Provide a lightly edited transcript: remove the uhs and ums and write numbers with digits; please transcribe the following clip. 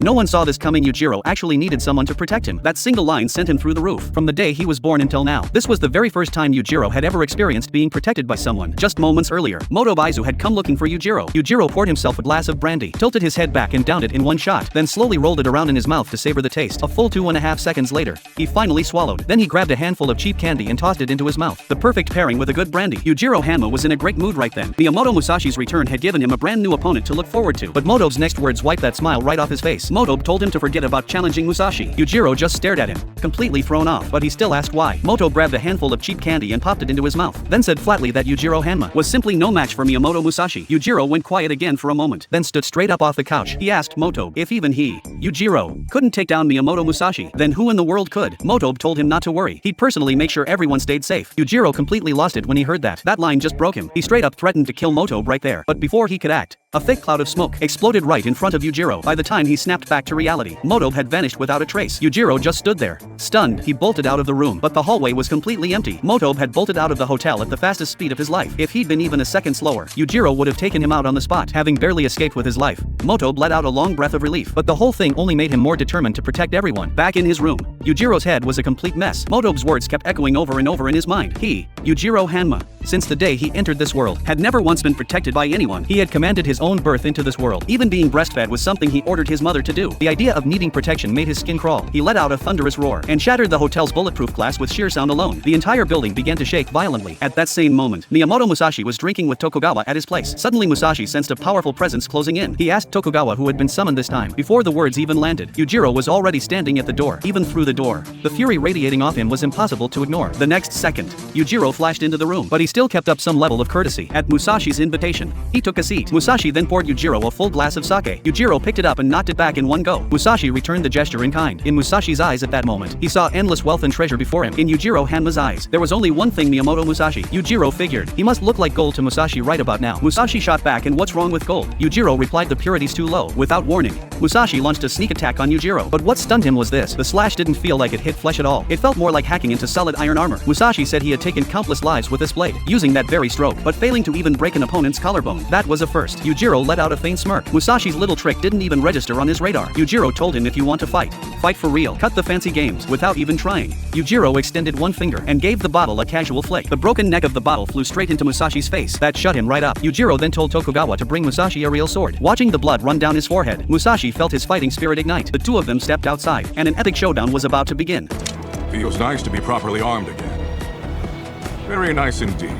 No one saw this coming. Yujiro actually needed someone to protect him. That single line sent him through the roof. From the day he was born until now, this was the very first time Yujiro had ever experienced being protected by someone. Just moments earlier, Motobe had come looking for Yujiro. Yujiro poured himself a glass of brandy, tilted his head back and downed it in one shot, then slowly rolled it around in his mouth to savor the taste. A full 2.5 seconds later, he finally swallowed. Then he grabbed a handful of cheap candy and tossed it into his mouth. The perfect pairing with a good brandy. Yujiro Hanma was in a great mood right then. Miyamoto Musashi's return had given him a brand new opponent to look forward to, but Motobe's next words wiped that smile right off his face. Motobe told him to forget about challenging Musashi. Yujiro just stared at him, completely thrown off, but he still asked why. Motobe grabbed a handful of cheap candy and popped it into his mouth, then said flatly that Yujiro Hanma was simply no match for Miyamoto Musashi. Yujiro went quiet again for a moment, then stood straight up off the couch. He asked Motobe if even he, Yujiro, couldn't take down Miyamoto Musashi. Then who in the world could? Motobe told him not to worry. He'd personally make sure everyone stayed safe. Yujiro completely lost it when he heard that. That line just broke him. He straight up threatened to kill Motobe right there. But before he could act, a thick cloud of smoke exploded right in front of Yujiro. By the time he snapped back to reality, Motobe had vanished without a trace. Yujiro just stood there, stunned. He bolted out of the room, but the hallway was completely empty. Motobe had bolted out of the hotel at the fastest speed of his life. If he'd been even a second slower, Yujiro would have taken him out on the spot. Having barely escaped with his life, Motobe let out a long breath of relief, but the whole thing only made him more determined to protect everyone. Back in his room, Yujiro's head was a complete mess. Motobe's words kept echoing over and over in his mind. He, Yujiro Hanma, since the day he entered this world, had never once been protected by anyone. He had commanded his own birth into this world. Even being breastfed was something he ordered his mother to do. The idea of needing protection made his skin crawl. He let out a thunderous roar and shattered the hotel's bulletproof glass with sheer sound alone. The entire building began to shake violently. At that same moment, Miyamoto Musashi was drinking with Tokugawa at his place. Suddenly Musashi sensed a powerful presence closing in. He asked Tokugawa who had been summoned this time. Before the words even landed, Yujiro was already standing at the door. Even through the door, the fury radiating off him was impossible to ignore. The next second, Yujiro flashed into the room, but he still kept up some level of courtesy. At Musashi's invitation, he took a seat. Musashi then poured Yujiro a full glass of sake. Yujiro picked it up and knocked it back in one go. Musashi returned the gesture in kind. In Musashi's eyes at that moment, he saw endless wealth and treasure before him. In Yujiro Hanma's eyes, there was only one thing: Miyamoto Musashi. Yujiro figured he must look like gold to Musashi right about now. Musashi shot back, and what's wrong with gold? Yujiro replied, the purity's too low. Without warning, Musashi launched a sneak attack on Yujiro. But what stunned him was this: the slash didn't feel like it hit flesh at all. It felt more like hacking into solid iron armor. Musashi said he had taken countless lives with this blade, using that very stroke, but failing to even break an opponent's collarbone. That was a first. Yujiro let out a faint smirk. Musashi's little trick didn't even register on his radar. Yujiro told him, if you want to fight, fight for real. Cut the fancy games. Without even trying, Yujiro extended one finger and gave the bottle a casual flick. The broken neck of the bottle flew straight into Musashi's face. That shut him right up. Yujiro then told Tokugawa to bring Musashi a real sword. Watching the blood run down his forehead, Musashi felt his fighting spirit ignite. The two of them stepped outside, and an epic showdown was about to begin. Feels nice to be properly armed again. Very nice indeed.